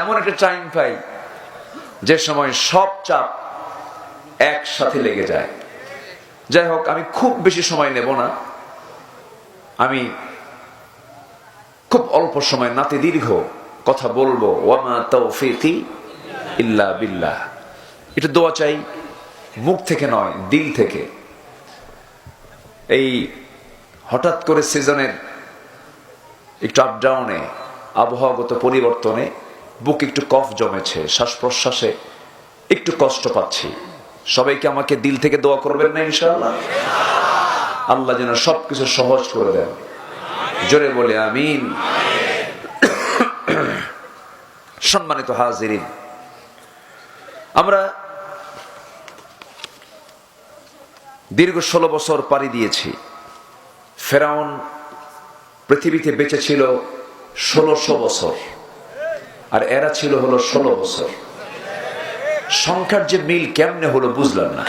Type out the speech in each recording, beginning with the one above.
এমন একটা টাইম পাই যে সময় সব চাপ একসাথে লেগে যায়। যাই হোক, আমি খুব বেশি সময় নেব না, আমি খুব অল্প সময় নাতি দীর্ঘ কথা বলবো। ওয়ামা তাওফীকি ইল্লা বিল্লাহ। এটা দোয়া চাই, মুখ থেকে নয়, দিল থেকে। এই হঠাৎ করে সিজনের একটু আপ ডাউনে, আবহাওয়াগত পরিবর্তনে বুক একটু কফ জমেছে, শ্বাস প্রশ্বাসে একটু কষ্ট পাচ্ছি। সবাইকে আমাকে দিল থেকে দোয়া করবেন না ইনশাআল্লাহ? আল্লাহ যেন সবকিছু সহজ করে দেন, জোরে বলে আমিন। সম্মানিত হাজিরিন, আমরা দীর্ঘ 16 বছর পাড়ি দিয়েছি। ফেরাউন পৃথিবীতে বেঁচে ছিল 1600 বছর, আর এরা ছিল হলো 16 বছর। সংখ্যার যে মিল কেমনে হলো বুঝলাম না।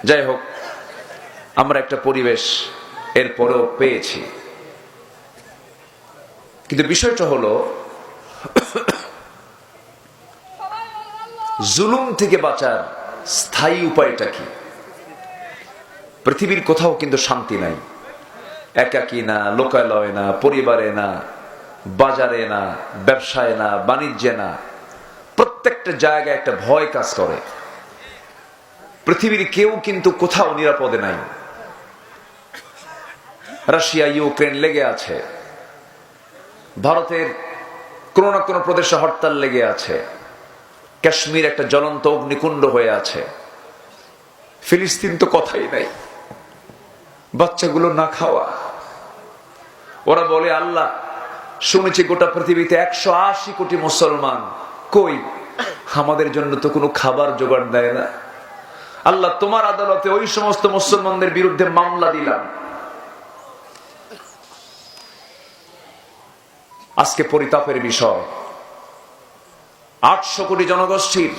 যাই হোক, আমরা একটা পরিবেশ এর পরেও পেয়েছি, কিন্তু বিষয়টা হলো জুলুম থেকে বাঁচার স্থায়ী উপায়টা কি? পৃথিবীর কোথাও কিন্তু শান্তি নাই। একাকী না, লোকালয় না, পরিবারে না, বাজারে না, ব্যবসায় না, বাণিজ্যে না, প্রত্যেকটা জায়গায় একটা ভয় কাজ করে। পৃথিবীর কেউ কিন্তু কোথাও নিরাপদে নাই। রাশিয়া ইউক্রেন লেগে আছে, ভারতের কোন না কোন প্রদেশে হরতাল লেগে আছে, কাশ্মীর একটা জ্বলন্ত অগ্নিকুণ্ড হয়ে আছে, ফিলিস্তিন তো কথাই নাই, বাচ্চাগুলো না খাওয়া। ওরা বলে আল্লাহ, শুনেছি গোটা পৃথিবীতে 180 কোটি মুসলমান, কই আমাদের জন্য তো কোনো খাবার জোগাড় দেয় না। আল্লাহ, তোমার আদালতে ওই সমস্ত মুসলমানদের বিরুদ্ধে মামলা দিলাম। আজকে পরিতাপের বিষয়, 800 কোটি জনগোষ্ঠীর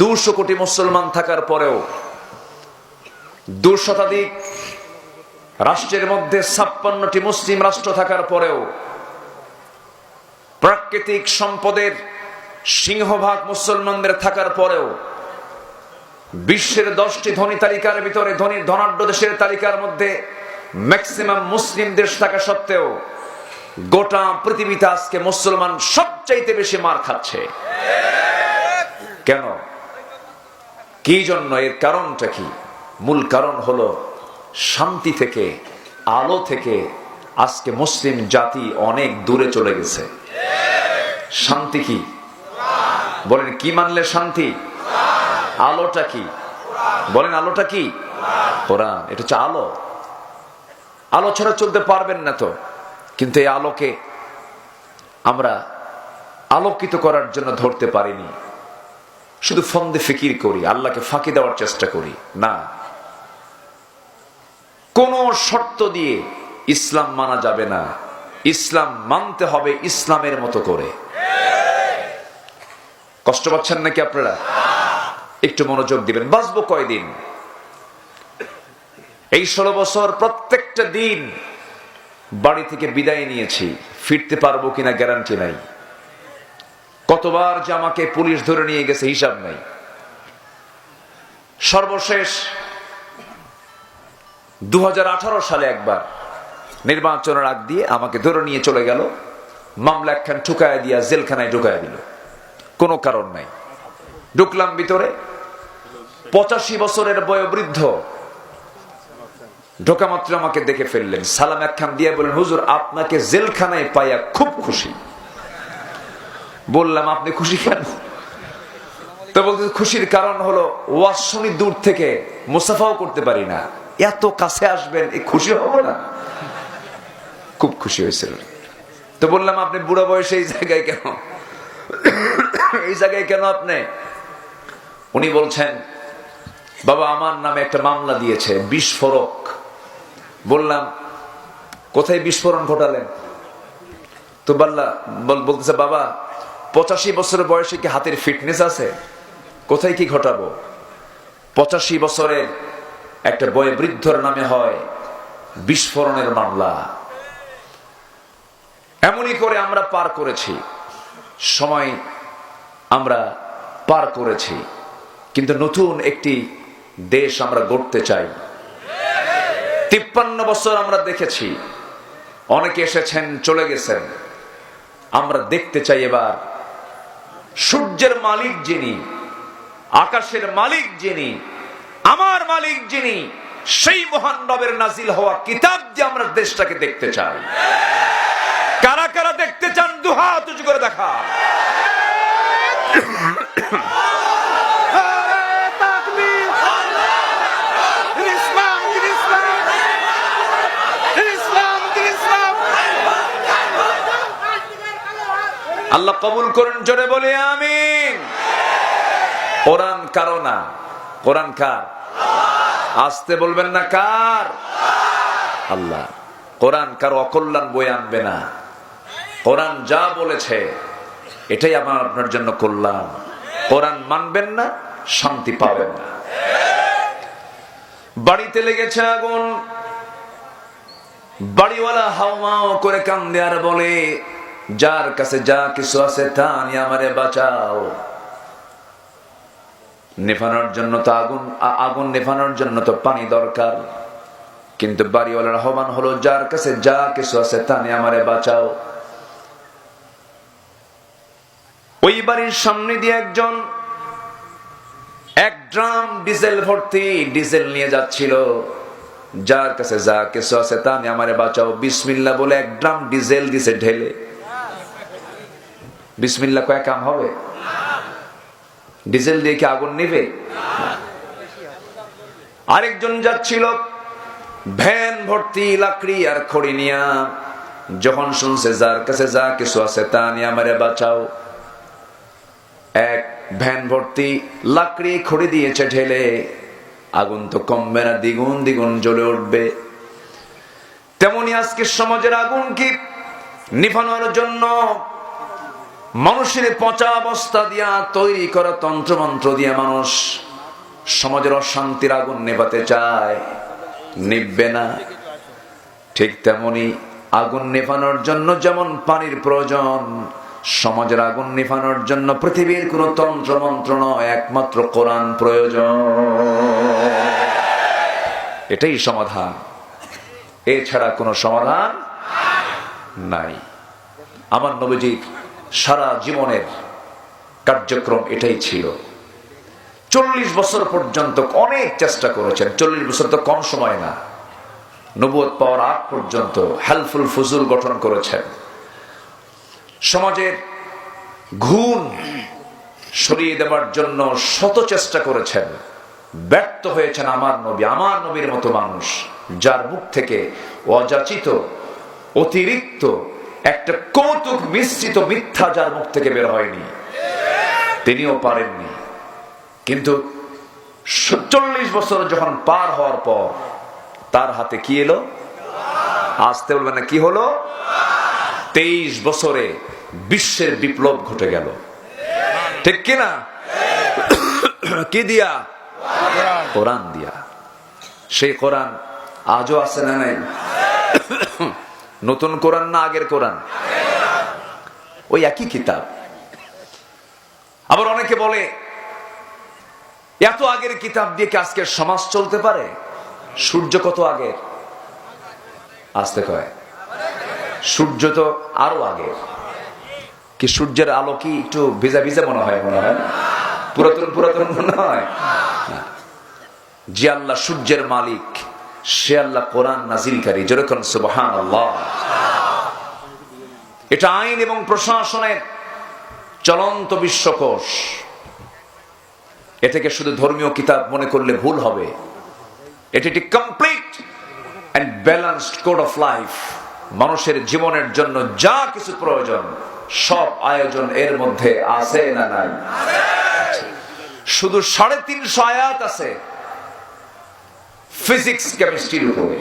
200 কোটি মুসলমান থাকার পরেও, 2 শতাধিক রাষ্ট্রের মধ্যে 56টি মুসলিম রাষ্ট্র থাকার পরেও, প্রাকৃতিক সম্পদের সিংহভাগ মুসলমানদের থাকার পরেও, বিশ্বের 10টি ধনী তালিকার ভিতরে ধনাঢ্য দেশের তালিকার মধ্যে ম্যাক্সিমাম মুসলিম দেশ থাকা সত্ত্বেও গোটা পৃথিবীতে আজকে মুসলমান সবচাইতে বেশি মার খাচ্ছে। কেন? কি জন্য? এর কারণটা কি? মূল কারণ হলো শান্তি থেকে, আলো থেকে আজকে মুসলিম জাতি অনেক দূরে চলে গেছে। শান্তি কি? বলেন, কি মানলে শান্তি? আলোটা কি? বলেন, আলোটা কি? কোরআন। এটা হচ্ছে আলো। আলো ছাড়া চলতে পারবেন না তো। কিন্তু এই আলোকে আমরা আলোকিত করার জন্য ধরতে পারিনি, শুধু ফন্দে ফিকির করি, আল্লাহকে ফাঁকি দেওয়ার চেষ্টা করি। না, কোন শর্ত দিয়ে ইসলাম মানা যাবে না। ইসলাম মানতে হবে ইসলামের মতো করে। কষ্ট পাচ্ছেন নাকি আপনারা? একটু মনোযোগ দিবেন। বাঁচবো কয়দিন? এই 16 বছর প্রত্যেকটা দিন বাড়ি থেকে বিদায় নিয়েছি, ফিরতে পারবো কিনা গ্যারান্টি নাই। কতবার যে আমাকে পুলিশ ধরে নিয়ে গেছে হিসাব নাই। সর্বশেষ 2018 সালে একবার নির্বাচনের আগ দিয়ে আমাকে ধরে নিয়ে চলে গেল, মামলা একখান ঠুকায় দিয়া জেলখানায় ঢুকায় দিল, কোনো কারণ নাই। ঢুকলাম ভিতরে, 85 বছরের বয়োবৃদ্ধ ঢোকা মাত্র আমাকে দেখে ফেললেন, সালাম একখান দিয়ে বলেন, হুজুর আপনাকে জেলখানায় পাইয়া খুব খুশি। বললাম, আপনি খুশি কেন? তো বলতে, খুশির কারণ হলো ওয়াজ শুনি দূর থেকে, মুসাফাও করতে পারি না, এত কাছে আসবেন, এই খুশি হব না? খুব খুশি হয়েছিল। তো বললাম, আপনি বুড়া বয়সে এই জায়গায় কেন? এই জায়গায় কেন আপনি? উনি বলছেন, বাবা আমার নামে একটা মামলা দিয়েছে, বিস্ফোরক। বললাম, কোথায় বিস্ফোরণ ঘটালেন? তো বলতেছে, বাবা 85 বছরের বয়সে কি হাতের ফিটনেস আছে? কোথায় কি ঘটাবো? 85 বছরের একটা বয়োবৃদ্ধর নামে হয় বিস্ফোরণের মামলা। এমনই করে আমরা পার করেছি, সময় আমরা পার করেছি, কিন্তু নতুন একটি দেশ আমরা গড়তে চাই। 53 বছর আমরা দেখেছি, অনেকে এসেছেন চলে গেছেন। আমরা দেখতে চাই এবার সূর্যের মালিক যিনি, আকাশের মালিক যিনি, আমার মালিক যিনি, সেই মহান রবের নাজিল হওয়া কিতাব দিয়ে আমরা দেশটাকে দেখতে চাই। কারা কারা দেখতে চান দুহাত উঁচু করে দেখা। আল্লাহ কবুল করুন, জোরে বলে আমিন। কোরআন কারো না, কোরআন কার? আসতে বলবেন না, কার? আল্লাহ। কোরআন কারো অকল্যাণ বয়ে আনবে না। কোরআন যা বলেছে এটাই আমার আপনার জন্য কল্যাণ। কোরআন মানবেন না, শান্তি পাবেন না। বাড়িতে লেগেছে আগুন, বাড়িওয়ালা হাওমাও করে কান্দে আর বলে, যার কাছে যা কিছু আছে তা নিয়ে আমারে বাঁচাও। নেভানোর জন্য তো আগুন নেভানোর জন্য তো পানি দরকার, কিন্তু বাড়িওয়ালার আহ্বান হলো, যার কাছে যা কিছু আছে তা নিয়ে আমারে বাঁচাও। ওই বাড়ির সামনে দিয়ে একজন 1 ড্রাম ডিজেল ভর্তি ডিজেল নিয়ে যাচ্ছিল। যার কাছে যা কিছু আছে তা নিয়ে আমারে বাঁচাও। বিসমিল্লাহ বলে 1 ড্রাম ডিজেল দিছে ঢেলে। বিসমিল্লাহ কয় কাম হবে? ডিজেল দিয়ে কি আগুন নিবে? আরেকজন যাচ্ছিল ভ্যান ভর্তি লাকড়ি আর খড়ি নিয়া। যখন শুনছে যার কাছে যা কিছু আছে তা নিয়ে আমারে বাঁচাও, 1 ভ্যান ভর্তি লাকড়ি খড়ি দিয়েছে ঢেলে। আগুন তো কমবে না, দ্বিগুণ দ্বিগুণ জ্বলে উঠবে। তেমনি আজকে সমাজের আগুন কি নিভানোর জন্য মানুষের পচা অবস্থা দিয়া তৈরি করা তন্ত্রমন্ত্র দিয়ে মানুষ সমাজের অশান্তির আগুন নেভাতে চায়, নিভবে না। ঠিক তেমনি আগুন নেভানোর জন্য যেমন পানির প্রয়োজন, সমাজের আগুন নেভানোর জন্য পৃথিবীর কোন তন্ত্রমন্ত্র নয়, একমাত্র কোরআন প্রয়োজন। এটাই সমাধান, এছাড়া কোনো সমাধান নাই। আমার নবীজির সারা জীবনের কার্যক্রম এটাই ছিল। 40 বছর পর্যন্ত অনেক চেষ্টা করেছেন। 40 বছর তো কম সময় না। নবুয়ত পাওয়ার আগ পর্যন্ত হেল্পফুল ফুজুল গঠন করেছেন। সমাজের ঘুণ সরিয়ে দেওয়ার জন্য শত চেষ্টা করেছেন, ব্যর্থ হয়েছেন আমার নবী। আমার নবীর মতো মানুষ, যার মুখ থেকে অযাচিত অতিরিক্ত একটা কৌতুক মিশ্রিত মিথ্যা যার মুখ থেকে বের হয়নি, তিনিও পারেননি। কিন্তু 40 বছর যখন পার হওয়ার পর তার হাতে কি এলো? আসতে বলবেন না, কি হলো? 23 বছরে বিশ্বের বিপ্লব ঘটে গেল। ঠিক কিনা? কি দিয়া? কোরআন দিয়া। সেই কোরআন আজও আছে না নাই? নতুন কোরআন না আগের কোরআন? ওই একই কিতাব। আবার অনেকে বলে, এত আগের কিতাব দিয়ে কি আজকের সমাজ চলতে পারে? সূর্য কত আগের? আসতে কয়, সূর্য তো আরো আগের। কি সূর্যের আলো কি একটু ভিজা ভিজা মনে হয়? মনে হয় পুরাতন পুরাতন মনে হয়। যে আল্লাহ সূর্যের মালিক, সে আল্লাহ কোরআন নাজিলকারী। যেরকম সুবহানাল্লাহ। এটা আইন এবং প্রশাসনের চলন্ত বিশ্বকোষ। এটাকে শুধু ধর্মীয় কিতাব মনে করলে ভুল হবে। এটি একটি complete and balanced code of life. মানুষের জীবনের জন্য যা কিছু প্রয়োজন সব আয়োজন এর মধ্যে আছে না নাই? শুধু 350 আয়াত আছে ফিজিক্স কেমিস্ট্রির উপরে।